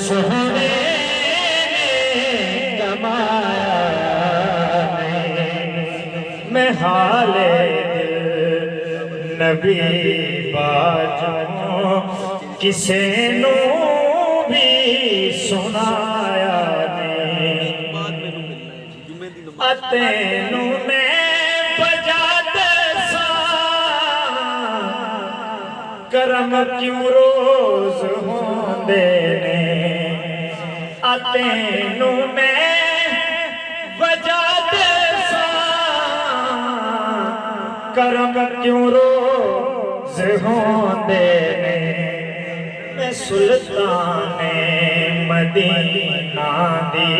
سونے نے کمایا نہیں، میں حال نبی باجوں کسے نو بھی سنایا نہیں، تینوں نے بجا دسا کرم کیوں روز ہوندے نے، تینوں نے بجا دسا کرم کیوں روز ہوندے نے، میں سلطان مدینہ دی،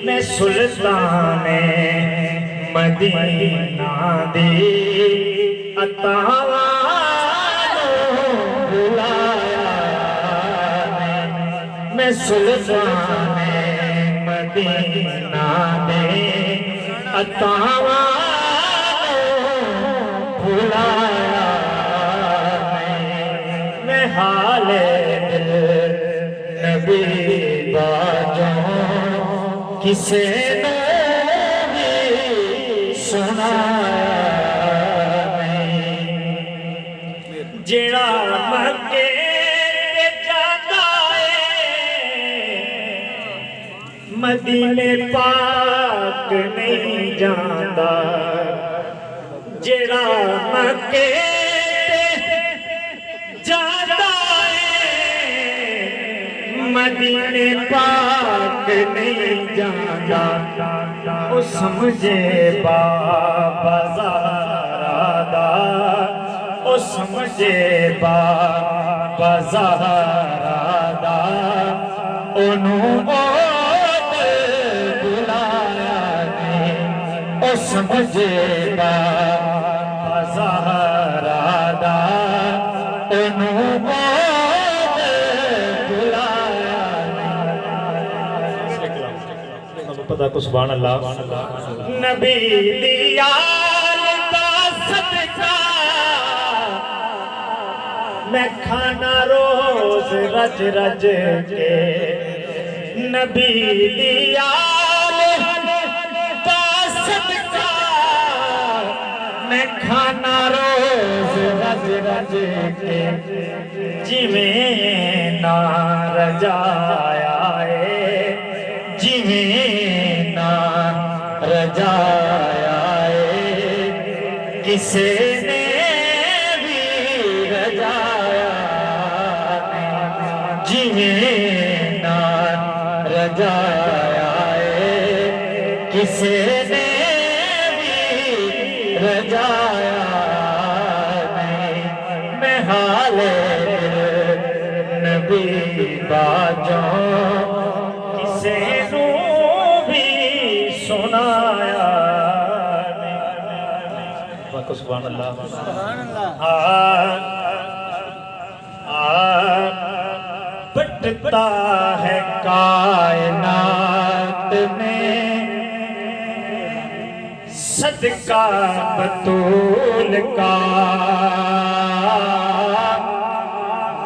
میں سلطان مدینہ دی عطاواں بلایا نہیں، میں سلطان مدینہ دی عطاواں بلایا نہیں، میں حال نبی باجوں کسے نے بھی سنایا نہیں، جڑا مکے تے جاندا اے مدینے پاک نہیں جاندا، جڑا مکے تے جاندا اے مدینے پاک نہیں جاندا، او سمجھے بابا زہرا دا، او سمجھے بابا زہرا دا، انہوں بلایا نہیں، او سمجھے بابا زہرا دا، انہوں پتہ کو سبحان اللہ، نبی دی آل دا صدقہ میں کھانا روز رج رج کے، نبی دی آل دا صدقہ میں کھانا روز رج رج کے، جویں نہ رجایا ہے، جویں رجایا ہے، کسے نے بھی رجایا نہیں، جویں نہ رجایا ہے، کسے نے بھی رجایا نہیں، میں حال نبی باجوں کسے نو سنایا نہیں، سبحان اللہ، بٹتا ہے کائنات میں صدقہ بطول کا،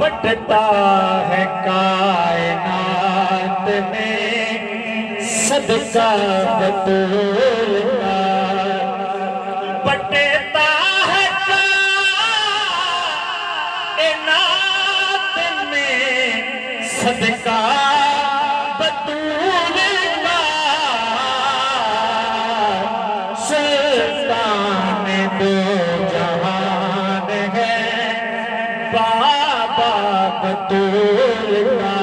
بٹتا ہے کائنات میں صدقہ بطول کا، بٹتا ہے کائنات میں صدقہ بطول کا، سلطان دو جہان ہے بابا بطول کا،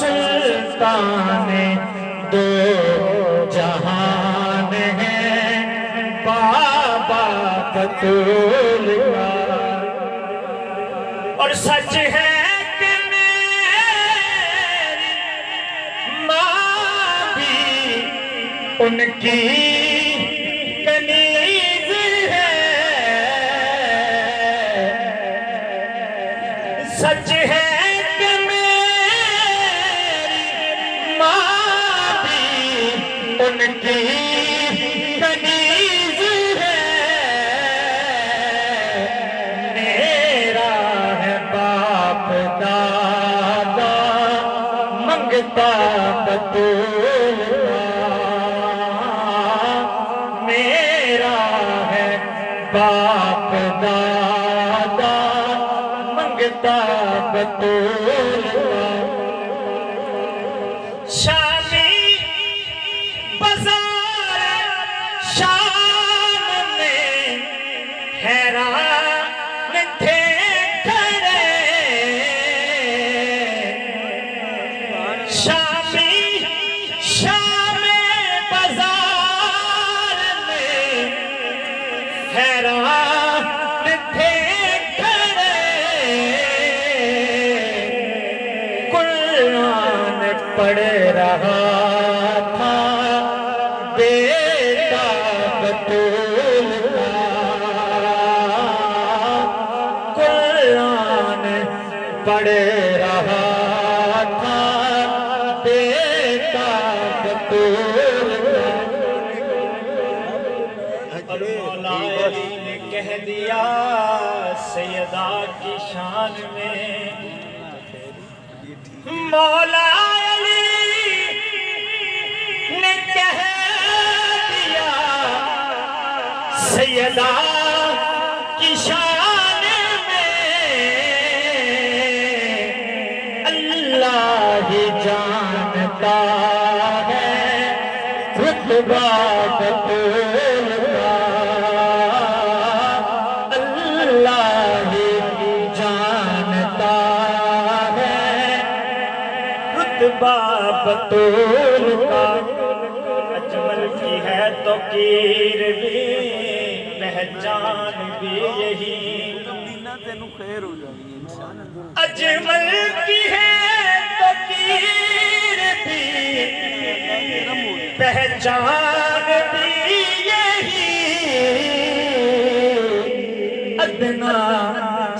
سلطان دو جہان ہے بابا بطول کا، اور سچ ہے کہ میری ماں بھی ان کی کنیز ہے، سچ ہے کہ میری ماں بھی ان کی کنیز ہے، میرا ہے باپ دادا منگتا بطول کا میرا ہے باپ دادا منگتا بطول کا شامی بازار شام میں حیران تھے کھڑے شامی شام بازار میں حیران تھے کھڑے قرآن پڑھ رہا تھا بیٹا بطول کا قرآن پڑھ رہا تھا بیٹا بطول کا اور مولا علی نے کہہ دیا سیدہ کی شان میں مولا علی نے کہہ دیا سیدہ کی شان میں اللہ ہی جانتا ہے رتبہ بطول کا اللہ ہی جانتا رتبہ بطول کا اجمل کی ہے تو کیر بھی پہچان بھی یہی اجمل کی ہے تو کیر بھی پہچان بھی یہی ادنا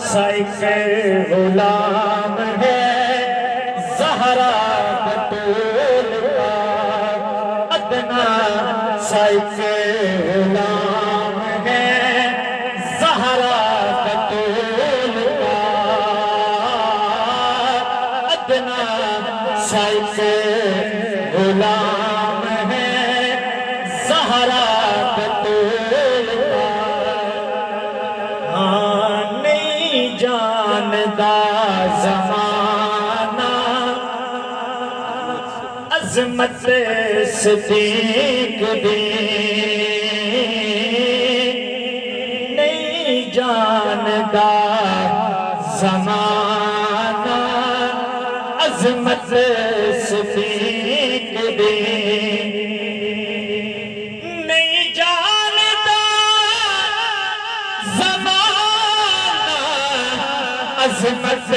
سائیکل غلام ہے زہرا بطول کا ادنا سائیکل غلام ہے زہرا بطول کا ادنا سائیکل غلام ہے زہرا بطول کا ہاں نہیں جاندا زمانہ عظمت صدیق دی نہیں جاندا زمانہ عظمت صدیق دی نہیں جاندا زمانہ عظمت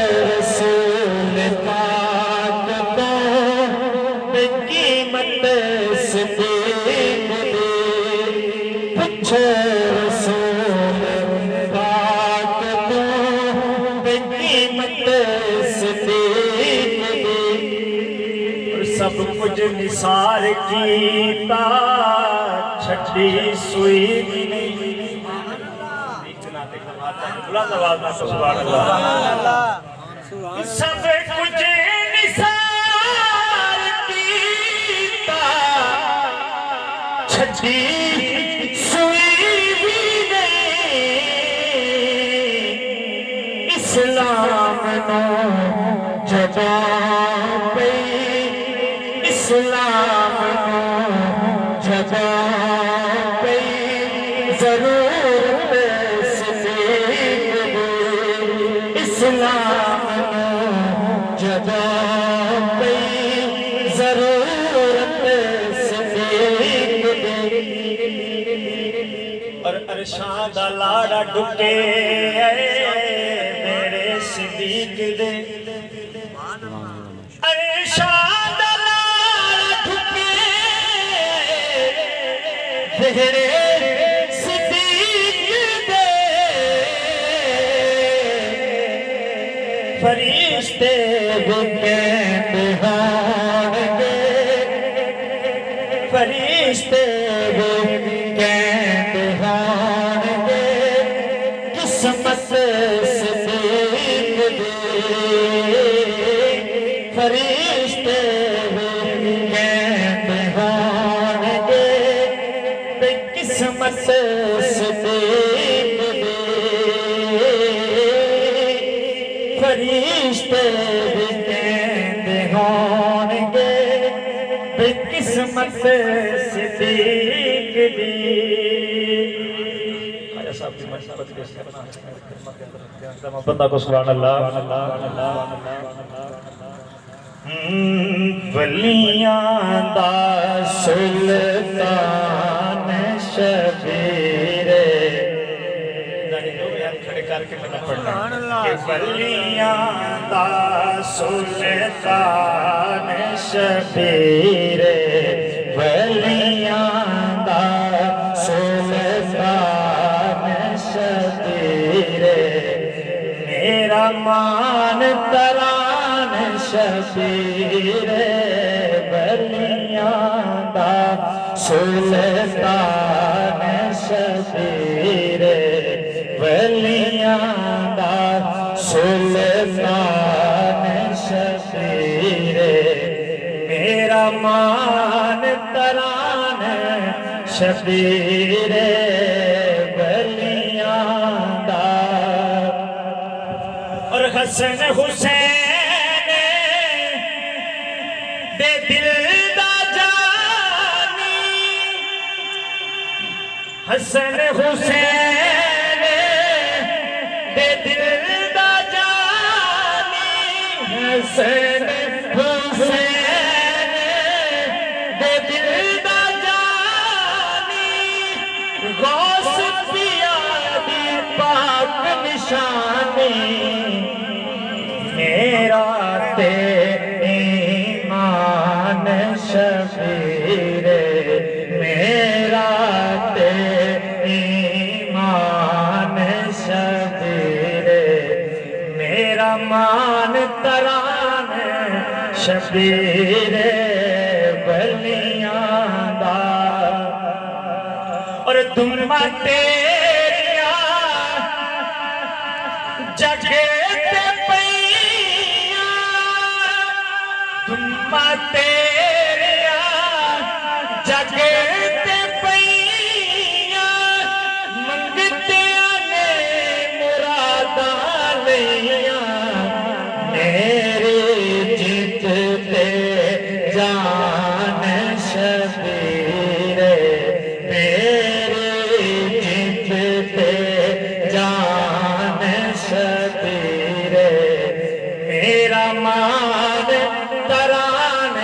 رسول پاک تو قیمت صدیق دی پوچھو رسول پاک تو قیمت صدیق دی اور سب کچھ نثار کیتا چھٹی سوئی نہیں سبحان اللہ سب کچھ نثار کیتا چھٹی سوئی بھی نہیں اسلام نو جگہ پئی اسلام نو جگہ پئی ضرورت اسلام جگہ پئی ضرورت صدیق دی اور عرشاں دا لاڑا ڈکے میرے صدیق دے عرشاں دا لاڑا ڈکے میرے فرشتے بھی کہتے ہوں گے فرشتے بھی کہتے ہوں گے قسمت صدیق دی فرشتے بھی کہندے ہون گے بے قسمت صدیق دی بندہ کو سبحان اللہ ولیاں دا سلطان شبیر کھڑے کر کے میں پڑھنا ولیاں دا سلطان شبیر ولیاں دا سلطان شبیر میرا مان تران شبیر ولیاں دا سلطان شبیر ولیاں دا سلطان شبیر میرا مان تران شبیر ولیاں دا اور حسن حسین دے دل دا جانی حسن حسین دے دل دا جانی حسن حسین دے دل دا جانی غوث پیا دی پاک نشانی میرا تے ایمان شبیر میرا تے ایمان شبیر میرا مان تران شبیر ولیاں دا اور تم تیریاں جگے تیریا جگتے پیاں منگتیاں نے مراداں لیاں میرے جتتے جان شبیر میرے جتتے جان شبیر میرا مان تران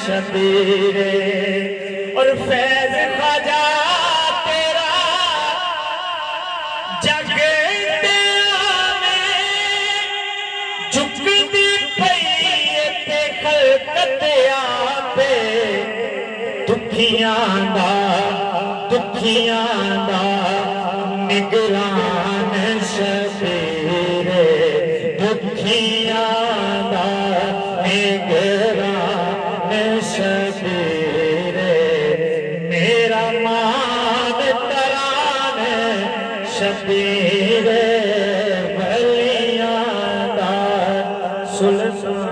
شبیر اور فیض خواجہ تیرا جگتے آنے جھکتی پیتے خلقت آپے دکھیاں دا نگران شبیر دکھیاں دا نگران شبیر میرا مان تران شبیر ولیاں دا سلطان